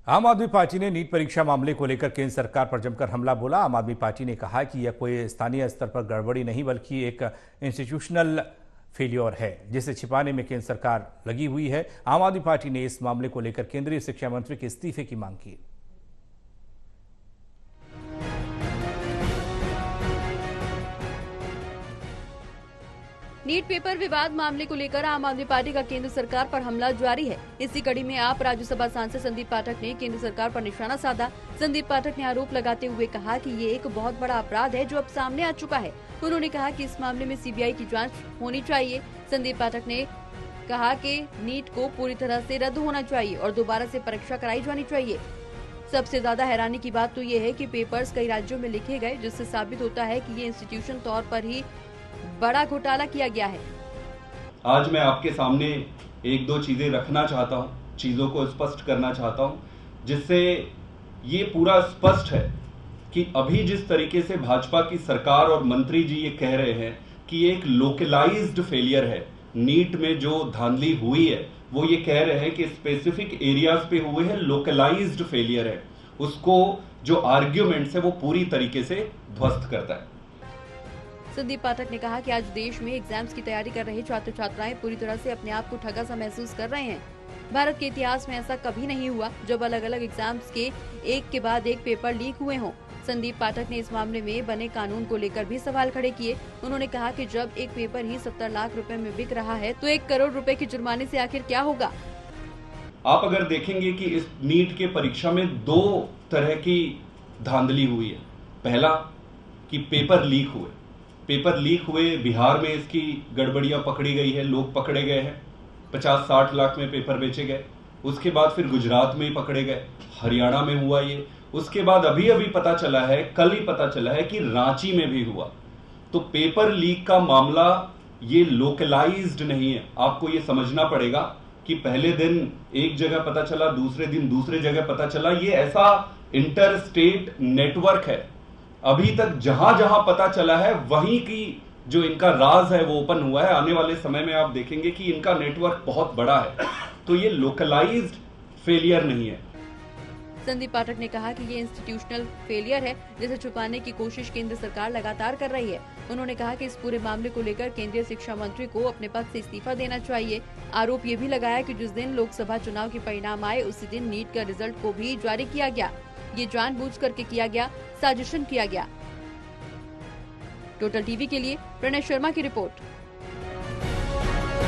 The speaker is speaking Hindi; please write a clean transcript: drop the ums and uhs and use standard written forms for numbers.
आम आदमी पार्टी ने नीट परीक्षा मामले को लेकर केंद्र सरकार पर जमकर हमला बोला। आम आदमी पार्टी ने कहा कि यह कोई स्थानीय स्तर पर गड़बड़ी नहीं बल्कि एक इंस्टीट्यूशनल फेल्योर है जिसे छिपाने में केंद्र सरकार लगी हुई है। आम आदमी पार्टी ने इस मामले को लेकर केंद्रीय शिक्षा मंत्री के इस्तीफे की मांग की। नीट पेपर विवाद मामले को लेकर आम आदमी पार्टी का केंद्र सरकार पर हमला जारी है। इसी कड़ी में आप राज्यसभा सांसद संदीप पाठक ने केंद्र सरकार पर निशाना साधा। संदीप पाठक ने आरोप लगाते हुए कहा कि ये एक बहुत बड़ा अपराध है जो अब सामने आ चुका है। उन्होंने कहा कि इस मामले में सीबीआई की जांच होनी चाहिए। संदीप पाठक ने कहा कि नीट को पूरी तरह से रद्द होना चाहिए और दोबारा से परीक्षा कराई जानी चाहिए। सबसे ज्यादा हैरानी की बात तो ये है कि पेपर्स कई राज्यों में लिखे गए, जिससे साबित होता है कि ये इंस्टीट्यूशन तौर पर ही बड़ा घोटाला किया गया है। आज मैं आपके सामने एक दो चीजें रखना चाहता हूं, चीजों को स्पष्ट करना चाहता हूं, जिससे ये पूरा स्पष्ट है कि अभी जिस तरीके से भाजपा की सरकार और मंत्री जी ये कह रहे हैं कि ये एक लोकलाइज्ड फेलियर है, नीट में जो धांधली हुई है वो ये कह रहे हैं कि स्पेसिफिक एरियाज पे हुए हैं, लोकलाइज्ड फेलियर है, उसको जो आर्ग्यूमेंट्स है वो पूरी तरीके से ध्वस्त करता है। संदीप पाठक ने कहा कि आज देश में एग्जाम्स की तैयारी कर रहे छात्र छात्राएं पूरी तरह से अपने आप को ठगा सा महसूस कर रहे हैं। भारत के इतिहास में ऐसा कभी नहीं हुआ जब अलग अलग एग्जाम्स के एक के बाद एक पेपर लीक हुए हों। संदीप पाठक ने इस मामले में बने कानून को लेकर भी सवाल खड़े किए। उन्होंने कहा कि जब एक पेपर ही 70 लाख रुपए में बिक रहा है तो 1 करोड़ रुपए के जुर्माने से आखिर क्या होगा। आप अगर देखेंगे कि इस नीट के परीक्षा में 2 तरह की धांधली हुई है। पहला कि पेपर लीक हुए, बिहार में इसकी गड़बड़ियां पकड़ी गई है, लोग पकड़े गए हैं, 50-60 लाख में पेपर बेचे गए। उसके बाद फिर गुजरात में ही पकड़े गए, हरियाणा में हुआ ये। उसके बाद अभी पता चला है, कल ही पता चला है कि रांची में भी हुआ। तो पेपर लीक का मामला ये लोकलाइज्ड नहीं है। आपको ये समझना पड़ेगा कि पहले दिन एक जगह पता चला, दूसरे दिन दूसरे जगह पता चला। ये ऐसा इंटर स्टेट नेटवर्क है। अभी तक जहां जहां पता चला है वहीं की जो इनका राज है वो ओपन हुआ है। आने वाले समय में आप देखेंगे कि इनका नेटवर्क बहुत बड़ा है। तो ये लोकलाइज्ड फेलियर नहीं है। संदीप पाठक ने कहा कि ये इंस्टीट्यूशनल फेलियर है जिसे छुपाने की कोशिश केंद्र सरकार लगातार कर रही है। उन्होंने कहा कि इस पूरे मामले को लेकर केंद्रीय शिक्षा मंत्री को अपने पद से इस्तीफा देना चाहिए। आरोप ये भी लगाया कि जिस दिन लोकसभा चुनाव के परिणाम आए उसी दिन नीट का रिजल्ट को भी जारी किया गया। ये जानबूझ करके किया गया, साजिशन किया गया। टोटल टीवी के लिए प्रणय शर्मा की रिपोर्ट।